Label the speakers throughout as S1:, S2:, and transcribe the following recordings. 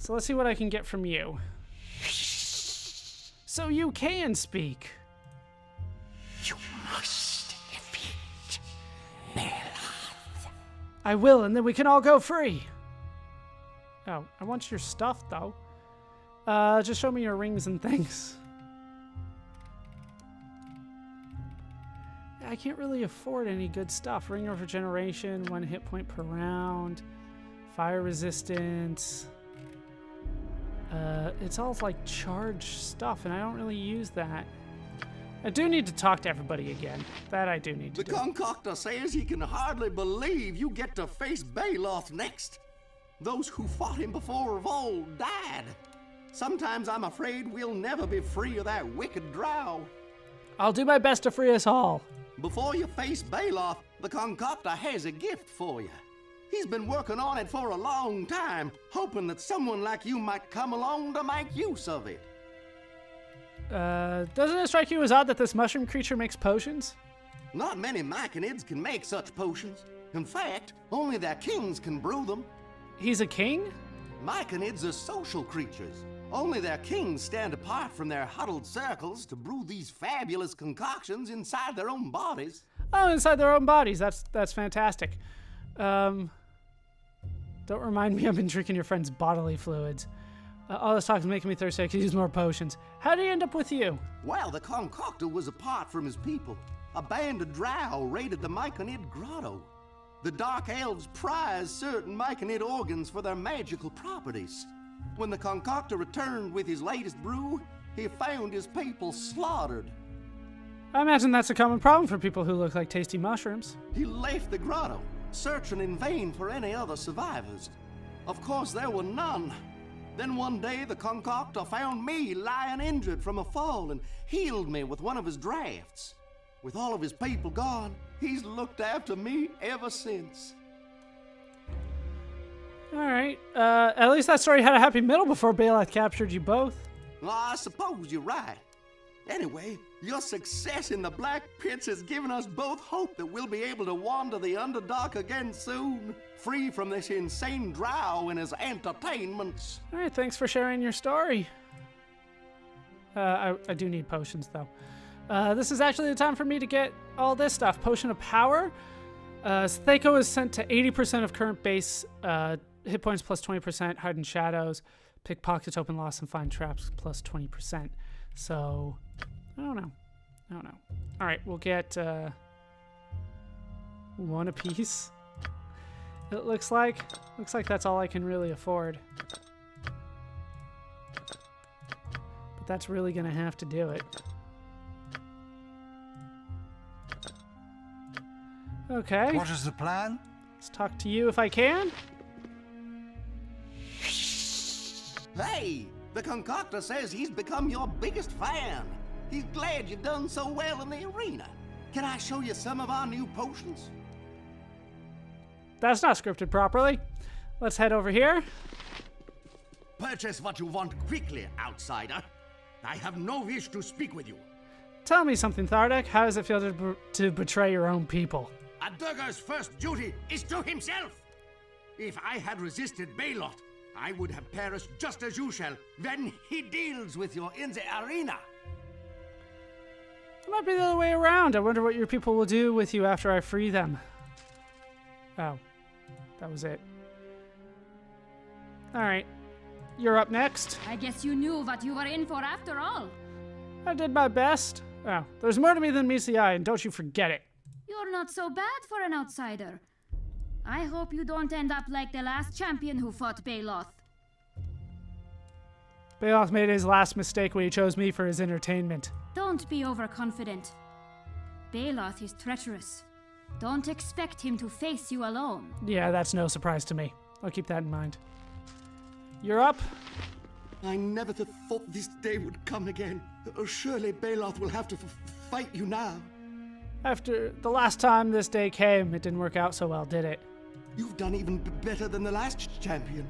S1: So let's see what I can get from you. So you can speak.
S2: You must defeat Baeloth.
S1: I will, and then we can all go free. Oh, I want your stuff, though. Just show me your rings and things. I can't really afford any good stuff. Ring of regeneration, 1 hit point per round. Fire resistance. It's all like charged stuff, and I don't really use that. I do need to talk to everybody again. That I do need to do.
S3: The concoctor says he can hardly believe you get to face Baeloth next. Those who fought him before have all died. Sometimes I'm afraid we'll never be free of that wicked drow.
S1: I'll do my best to free us all.
S3: Before you face Baeloth, the concoctor has a gift for you. He's been working on it for a long time, hoping that someone like you might come along to make use of it.
S1: Doesn't it strike you as odd that this mushroom creature makes potions?
S3: Not many Myconids can make such potions. In fact, only their kings can brew them.
S1: He's a king?
S3: Myconids are social creatures. Only their kings stand apart from their huddled circles to brew these fabulous concoctions inside their own bodies.
S1: Oh, inside their own bodies. That's fantastic. Don't remind me I've been drinking your friend's bodily fluids. All this talk is making me thirsty. I could use more potions. How did he end up with you?
S3: Well, the concoctor was apart from his people. A band of drow raided the Myconid grotto. The Dark Elves prize certain Myconid organs for their magical properties. When the concoctor returned with his latest brew, he found his people slaughtered.
S1: I imagine that's a common problem for people who look like tasty mushrooms.
S3: He left the grotto, searching in vain for any other survivors. Of course, there were none. Then one day, the concoctor found me lying injured from a fall and healed me with one of his drafts. With all of his people gone, he's looked after me ever since.
S1: All right. At least that story had a happy middle before Baeloth captured you both.
S3: Well, I suppose you're right. Anyway, your success in the Black Pits has given us both hope that we'll be able to wander the Underdark again soon, free from this insane drow and his entertainments.
S1: All right, thanks for sharing your story. I do need potions, though. This is actually the time for me to get all this stuff. Potion of Power. Stheko is sent to 80% of current base hit points plus 20%, hardened shadows, pickpockets, open lost, and find traps plus 20%. So, I don't know. All right, we'll get one apiece. It looks like that's all I can really afford. But that's really gonna have to do it. Okay.
S2: What is the plan?
S1: Let's talk to you if I can.
S3: Hey, the concoctor says he's become your biggest fan. He's glad you've done so well in the arena. Can I show you some of our new potions?
S1: That's not scripted properly. Let's head over here.
S3: Purchase what you want quickly, outsider. I have no wish to speak with you.
S1: Tell me something, Thardek. How does it feel to betray your own people?
S3: A Dugger's first duty is to himself. If I had resisted Baeloth, I would have perished just as you shall when he deals with you in the arena.
S1: It might be the other way around. I wonder what your people will do with you after I free them. Oh, that was it. All right, you're up next.
S4: I guess you knew what you were in for after all.
S1: I did my best. Oh, there's more to me than meets the eye, and don't you forget it.
S4: You're not so bad for an outsider. I hope you don't end up like the last champion who fought Baeloth.
S1: Baeloth made his last mistake when he chose me for his entertainment.
S4: Don't be overconfident. Baeloth is treacherous. Don't expect him to face you alone.
S1: Yeah, that's no surprise to me. I'll keep that in mind. You're up.
S3: I never thought this day would come again. Surely Baeloth will have to fight you now.
S1: After the last time this day came, it didn't work out so well, did it?
S3: You've done even better than the last champion.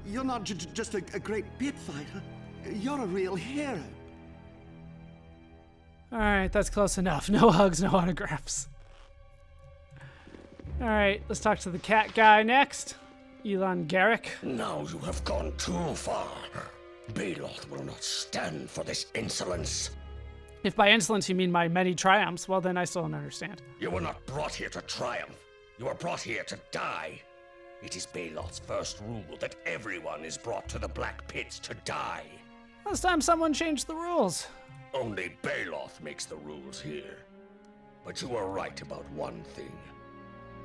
S3: You're not just a great pit fighter. You're a real hero.
S1: All right, that's close enough. No hugs, no autographs. All right, let's talk to the cat guy next. Elon Garrick.
S5: Now you have gone too far. Baeloth will not stand for this insolence.
S1: If by insolence you mean my many triumphs, well then I still don't understand.
S5: You were not brought here to triumph. You were brought here to die. It is Baeloth's first rule that everyone is brought to the Black Pits to die.
S1: Last time someone changed the rules.
S5: Only Baeloth makes the rules here. But you are right about one thing.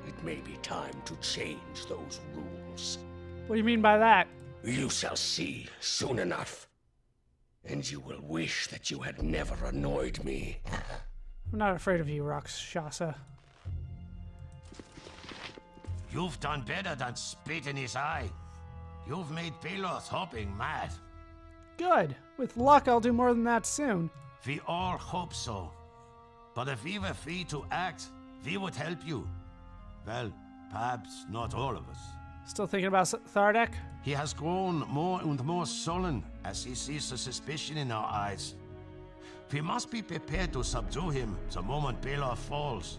S5: It may be time to change those rules.
S1: What do you mean by that?
S5: You shall see soon enough. And you will wish that you had never annoyed me.
S1: I'm not afraid of you, Rakshasa.
S6: You've done better than spit in his eye. You've made Baeloth hopping mad.
S1: Good. With luck, I'll do more than that soon.
S6: We all hope so. But if we were free to act, we would help you. Well, perhaps not all of us.
S1: Still thinking about Thardek?
S6: He has grown more and more sullen as he sees the suspicion in our eyes. We must be prepared to subdue him the moment Baeloth falls.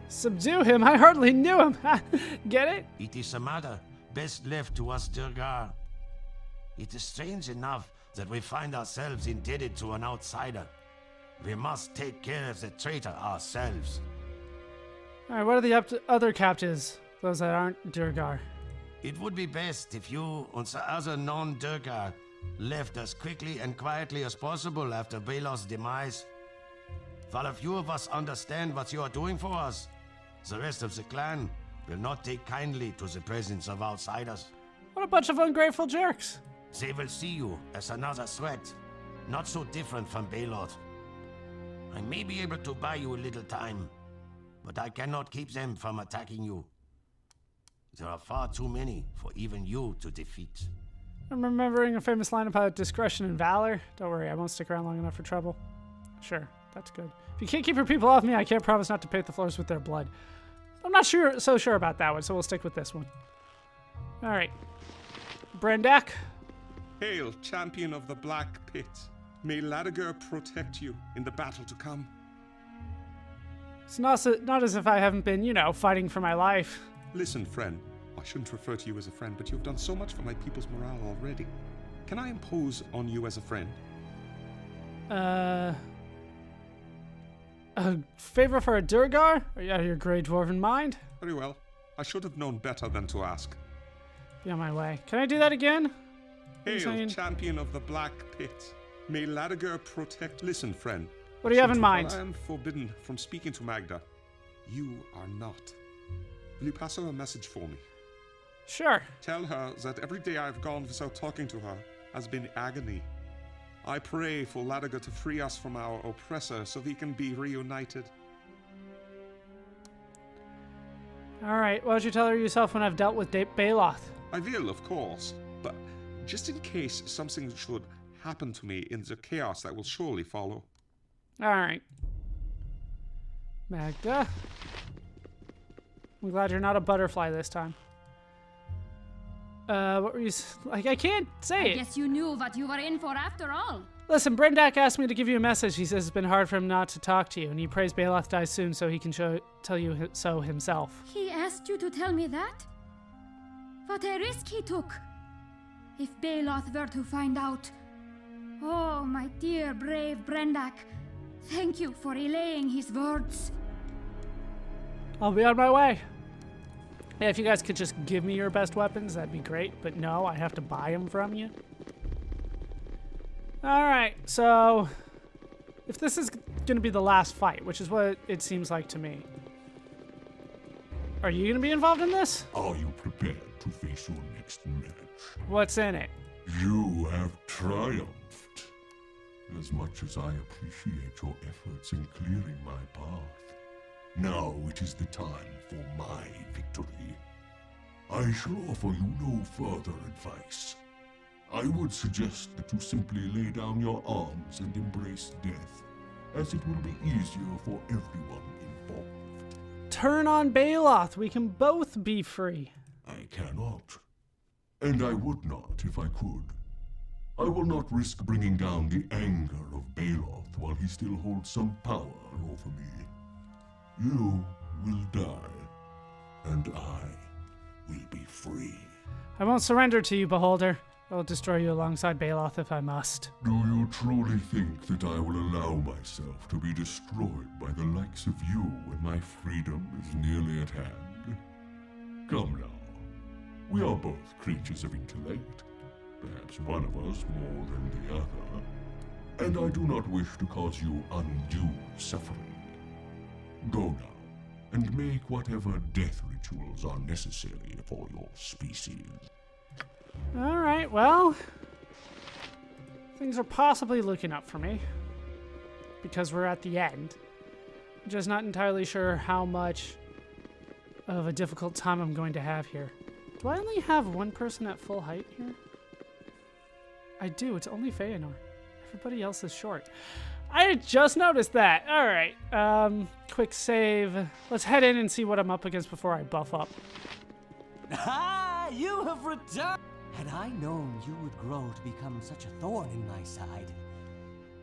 S1: Subdue him? I hardly knew him. Get it?
S6: It is a matter best left to us, Durgar. It is strange enough that we find ourselves indebted to an outsider. We must take care of the traitor ourselves.
S1: Alright, what are the other captives? Those that aren't Durgar.
S6: It would be best if you and the other non-Durgar left as quickly and quietly as possible after Baeloth's demise. While a few of us understand what you are doing for us, the rest of the clan will not take kindly to the presence of outsiders.
S1: What a bunch of ungrateful jerks.
S6: They will see you as another threat, not so different from Baeloth. I may be able to buy you a little time, but I cannot keep them from attacking you. There are far too many for even you to defeat.
S1: I'm remembering a famous line about discretion and valor. Don't worry, I won't stick around long enough for trouble. Sure, that's good. If you can't keep your people off me, I can't promise not to paint the floors with their blood. I'm not so sure about that one, so we'll stick with this one. Alright. Brendak?
S7: Hail, champion of the Black Pit. May Ladiger protect you in the battle to come.
S1: It's not as if I haven't been, fighting for my life.
S7: Listen, friend. I shouldn't refer to you as a friend, but you've done so much for my people's morale already. Can I impose on you as a friend?
S1: A favor for a Durgar? Are you out of your grey dwarven mind?
S7: Very well. I should have known better than to ask.
S1: Be on my way. Can I do that again?
S7: Hail, champion of the Black Pit. May Ladiger protect... Listen, friend.
S1: What do you have in mind?
S7: While I am forbidden from speaking to Magda, you are not. Will you pass her a message for me?
S1: Sure.
S7: Tell her that every day I've gone without talking to her has been agony. I pray for Ladiger to free us from our oppressor so we can be reunited.
S1: Alright, why don't you tell her yourself when I've dealt with Baeloth?
S7: I will, of course, but just in case something should happen to me in the chaos that will surely follow.
S1: Alright. Magda. I'm glad you're not a butterfly this time. What were you... I can't say it.
S4: I guess you knew what you were in for after all.
S1: Listen, Brendak asked me to give you a message. He says it's been hard for him not to talk to you, and he prays Baeloth dies soon so he can tell you so himself.
S4: He asked you to tell me that? What a risk he took. If Baeloth were to find out... Oh, my dear, brave Brendak. Thank you for relaying his words.
S1: I'll be on my way. Yeah, if you guys could just give me your best weapons, that'd be great. But no, I have to buy them from you. Alright, so... if this is going to be the last fight, which is what it seems like to me. Are you going to be involved in this?
S8: Are you prepared to face your next match?
S1: What's in it?
S8: You have triumphed. As much as I appreciate your efforts in clearing my path, now it is the time for my victory. I shall offer you no further advice. I would suggest that you simply lay down your arms and embrace death, as it will be easier for everyone involved.
S1: Turn on Baeloth. We can both be free.
S8: I cannot. And I would not if I could. I will not risk bringing down the anger of Baeloth while he still holds some power over me. You will die, and I will be free.
S1: I won't surrender to you, Beholder. I'll destroy you alongside Baeloth if I must.
S8: Do you truly think that I will allow myself to be destroyed by the likes of you when my freedom is nearly at hand? Come now. We are both creatures of intellect, perhaps one of us more than the other, and I do not wish to cause you undue suffering. Go now, and make whatever death rituals are necessary for your species.
S1: Alright, well, things are possibly looking up for me, because we're at the end. I'm just not entirely sure how much of a difficult time I'm going to have here. Do I only have one person at full height here? I do, it's only Feanor. Everybody else is short. I just noticed that. Alright, quick save. Let's head in and see what I'm up against before I buff up.
S9: Ah, you have returned! Had I known you would grow to become such a thorn in my side,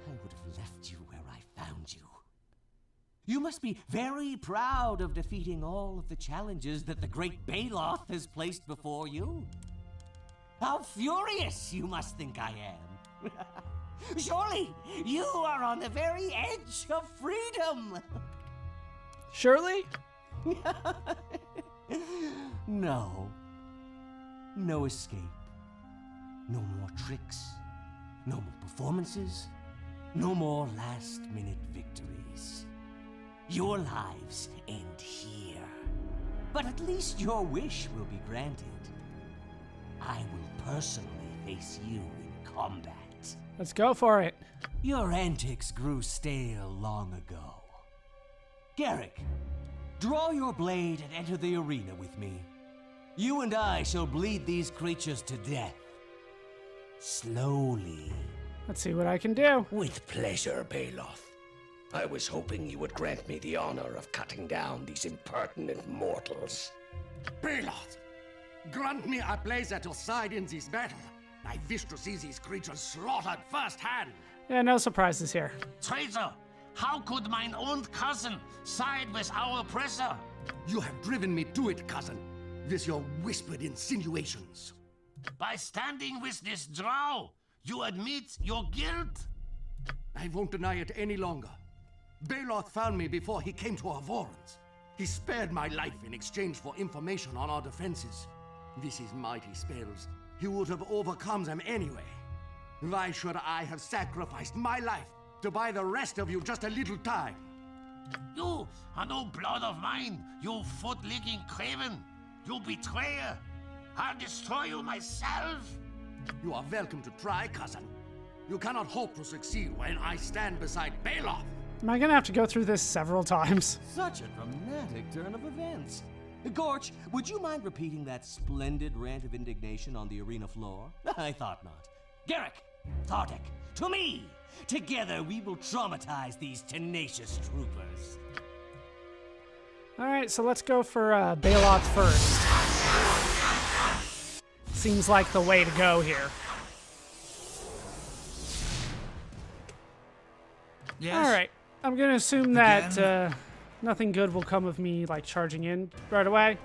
S9: I would have left you where I found you. You must be very proud of defeating all of the challenges that the great Baeloth has placed before you. How furious you must think I am. Surely you are on the very edge of freedom.
S1: Surely?
S9: No. No escape. No more tricks. No more performances. No more last-minute victories. Your lives end here. But at least your wish will be granted. I will personally face you in combat.
S1: Let's go for it.
S9: Your antics grew stale long ago. Garrick, draw your blade and enter the arena with me. You and I shall bleed these creatures to death. Slowly.
S1: Let's see what I can do.
S5: With pleasure, Baeloth. I was hoping you would grant me the honor of cutting down these impertinent mortals.
S3: Baeloth, grant me a place at your side in this battle. I wish to see these creatures slaughtered firsthand.
S1: Yeah, no surprises here.
S6: Traitor! How could mine own cousin side with our oppressor?
S3: You have driven me to it, cousin, with your whispered insinuations.
S6: By standing with this drow, you admit your guilt?
S3: I won't deny it any longer. Baeloth found me before he came to our warrens. He spared my life in exchange for information on our defenses. With his mighty spells, he would have overcome them anyway. Why should I have sacrificed my life to buy the rest of you just a little time?
S6: You are no blood of mine, you foot-licking craven! You betrayer! I'll destroy you myself!
S3: You are welcome to try, cousin. You cannot hope to succeed when I stand beside Baeloth.
S1: Am I gonna have to go through this several times?
S9: Such a dramatic turn of events. Gorch, would you mind repeating that splendid rant of indignation on the arena floor? I thought not. Garrick, Thardek, to me! Together we will traumatize these tenacious troopers.
S1: Alright, so let's go for Baeloth first. Seems like the way to go here.
S2: Yes.
S1: Alright, I'm gonna assume that nothing good will come of me like charging in right away.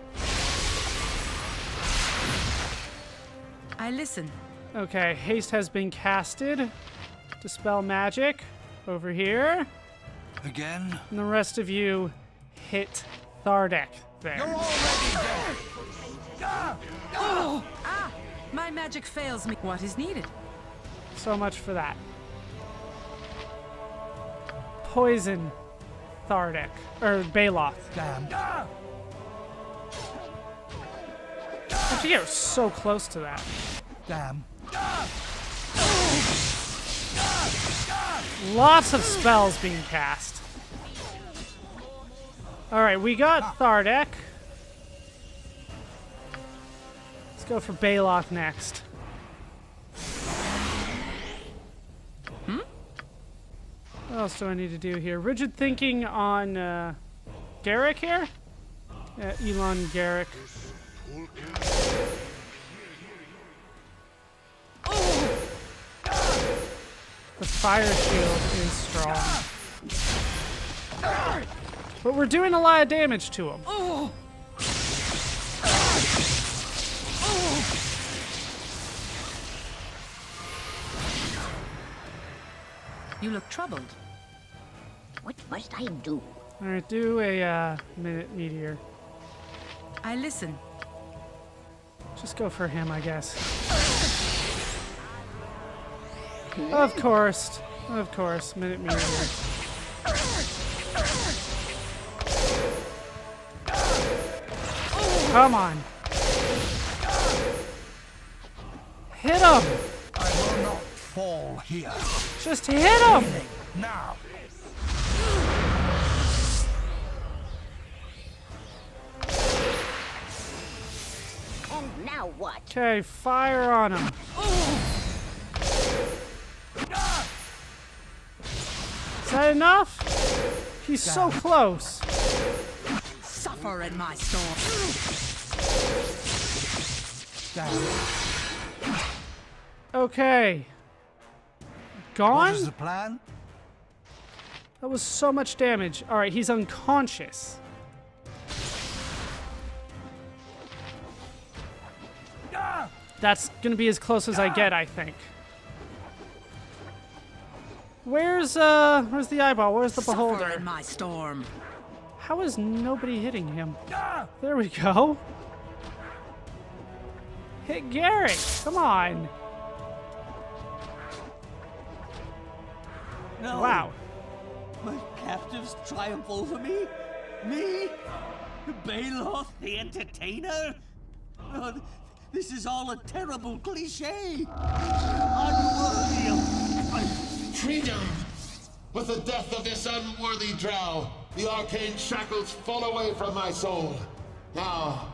S10: I listen.
S1: Okay, haste has been casted. Dispel magic over here.
S2: Again?
S1: And the rest of you hit Thardek there.
S2: You're already dead!
S10: Ah! My magic fails me. What is needed?
S1: So much for that. Poison Thardek. Or Baeloth.
S2: Damn.
S1: Actually, you're so close to that.
S2: Damn.
S1: Lots of spells being cast. Alright, we got Thardek. Let's go for Baeloth next. What else do I need to do here? Rigid thinking on Garrick here? Elon Garrick. The fire shield is strong. But we're doing a lot of damage to him.
S10: You look troubled.
S11: What must I do?
S1: All right, do a minute meteor.
S10: I listen.
S1: Just go for him, I guess. Of course, minute meteor. Come on. Hit him!
S2: I will not fall here.
S1: Just hit him!
S2: Now.
S11: And now what?
S1: Okay, fire on him. Is that enough? He's so close.
S10: Suffer in my storm.
S2: Damn.
S1: Okay.
S2: What
S1: Gone?
S2: is the plan?
S1: That was so much damage. All right, he's unconscious. That's gonna be as close as I get, I think. Where's the eyeball? Where's the
S10: Suffer
S1: beholder?
S10: in my storm.
S1: How is nobody hitting him? There we go. Hit Gary. Come on.
S9: No.
S1: Wow.
S9: My captives triumph over me? Me? Baeloth, the entertainer? Oh, this is all a terrible cliche. Unworthy of...
S6: Freedom! With the death of this unworthy drow, the arcane shackles fall away from my soul. Now,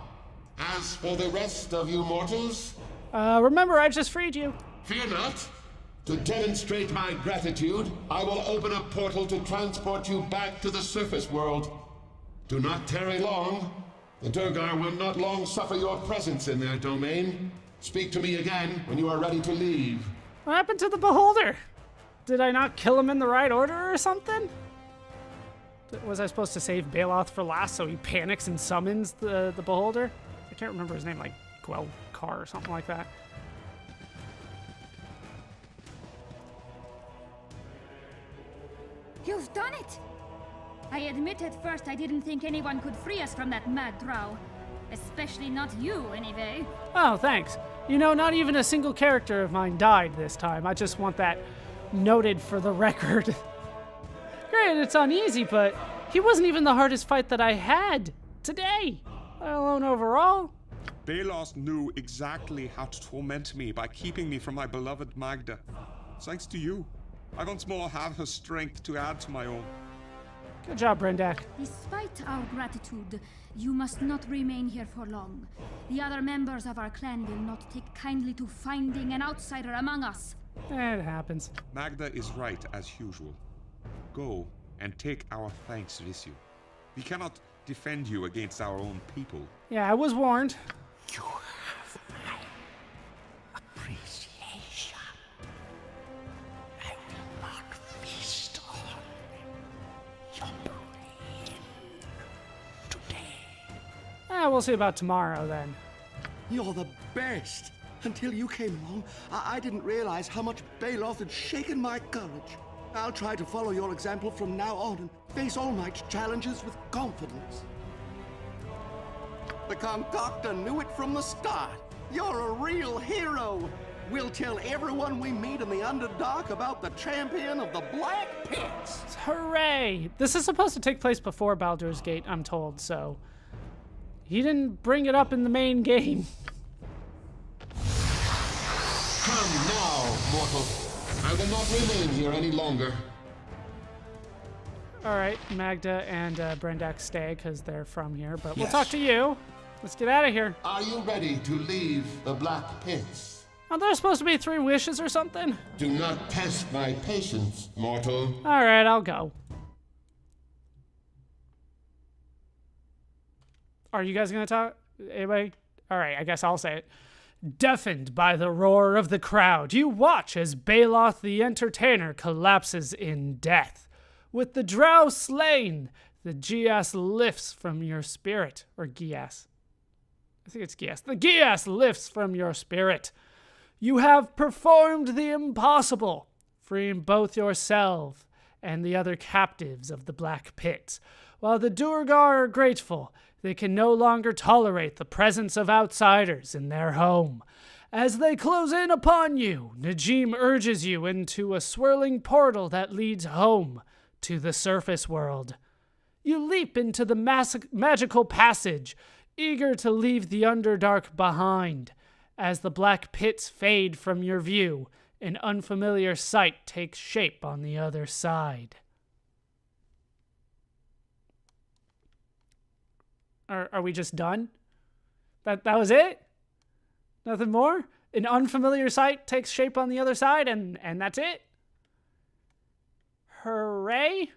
S6: as for the rest of you mortals,
S1: Remember, I just freed you.
S6: fear not. To demonstrate my gratitude, I will open a portal to transport you back to the surface world. Do not tarry long. The Durgar will not long suffer your presence in their domain. Speak to me again when you are ready to leave.
S1: What happened to the beholder? Did I not kill him in the right order or something? Was I supposed to save Baeloth for last so he panics and summons the beholder? I can't remember his name, like Gwel Kar or something like that.
S4: You've done it! I admit at first I didn't think anyone could free us from that mad drow. Especially not you, anyway.
S1: Oh, thanks. You know, not even a single character of mine died this time. I just want that noted for the record. Great, it's uneasy, but he wasn't even the hardest fight that I had today, let alone overall.
S7: Baeloth knew exactly how to torment me by keeping me from my beloved Magda. Thanks to you, I once more have her strength to add to my own.
S1: Good job, Brendak.
S4: Despite our gratitude, you must not remain here for long. The other members of our clan will not take kindly to finding an outsider among us.
S1: It happens.
S7: Magda is right as usual. Go and take our thanks with you. We cannot defend you against our own people.
S1: Yeah, I was warned.
S11: You have my appreciation. I will not feast on your brain today.
S1: We'll see about tomorrow then.
S3: You're the best. Until you came along, I didn't realize how much Baeloth had shaken my courage. I'll try to follow your example from now on and face all my challenges with confidence. The concoctor knew it from the start. You're a real hero. We'll tell everyone we meet in the Underdark about the champion of the Black Pits.
S1: Hooray! This is supposed to take place before Baldur's Gate, I'm told, so he didn't bring it up in the main game.
S6: Come now, mortal. I will not remain here any longer.
S1: All right, Magda and Brendak stay because they're from here, but we'll
S6: Yes.
S1: talk to you. Let's get out of here.
S6: Are you ready to leave the Black Pits?
S1: Aren't there supposed to be 3 wishes or something?
S6: Do not test my patience, mortal.
S1: All right, I'll go. Are you guys going to talk? Anybody? All right, I guess I'll say it. Deafened by the roar of the crowd, you watch as Baeloth the Entertainer collapses in death. With the drow slain, the Gias lifts from your spirit. Or Gias. I think it's Gias. The Gias lifts from your spirit. You have performed the impossible. freeing both yourself and the other captives of the Black Pit. While the Durgar are grateful, they can no longer tolerate the presence of outsiders in their home. As they close in upon you, Najim urges you into a swirling portal that leads home to the surface world. You leap into the magical passage, eager to leave the Underdark behind. As the Black Pits fade from your view, an unfamiliar sight takes shape on the other side. Are we just done? That was it? Nothing more? An unfamiliar sight takes shape on the other side, and that's it? Hooray?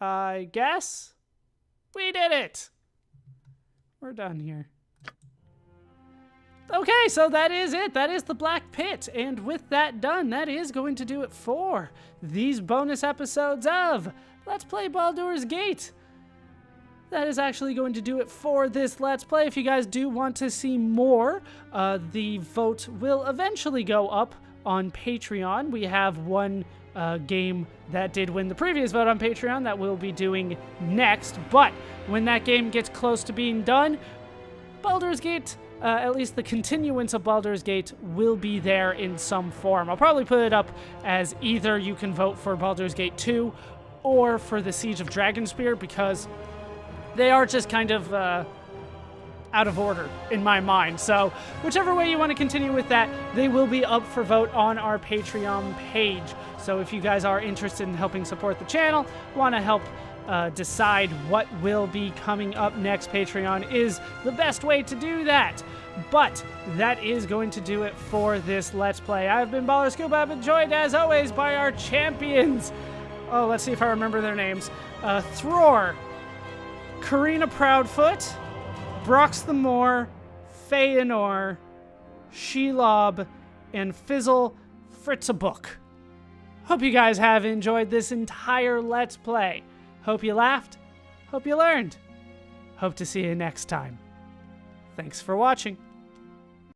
S1: I guess we did it. We're done here. Okay, so that is it. That is the Black Pit. And with that done, that is going to do it for these bonus episodes of Let's Play Baldur's Gate. That is actually going to do it for this Let's Play. If you guys do want to see more, the vote will eventually go up on Patreon. We have one game that did win the previous vote on Patreon that we'll be doing next. But when that game gets close to being done, Baldur's Gate, at least the continuance of Baldur's Gate, will be there in some form. I'll probably put it up as either you can vote for Baldur's Gate 2 or for the Siege of Dragonspear, because they are just kind of out of order in my mind. So whichever way you want to continue with that, they will be up for vote on our Patreon page. So if you guys are interested in helping support the channel, want to help decide what will be coming up next, Patreon is the best way to do that. But that is going to do it for this Let's Play. I've been ballerscuba. I've been joined, as always, by our champions. Oh, let's see if I remember their names. Thror, Karina Proudfoot, Brox the Moor, Feanor, Shelob, and Fizzle Fritzabook. Hope you guys have enjoyed this entire Let's Play. Hope you laughed. Hope you learned. Hope to see you next time. Thanks for watching.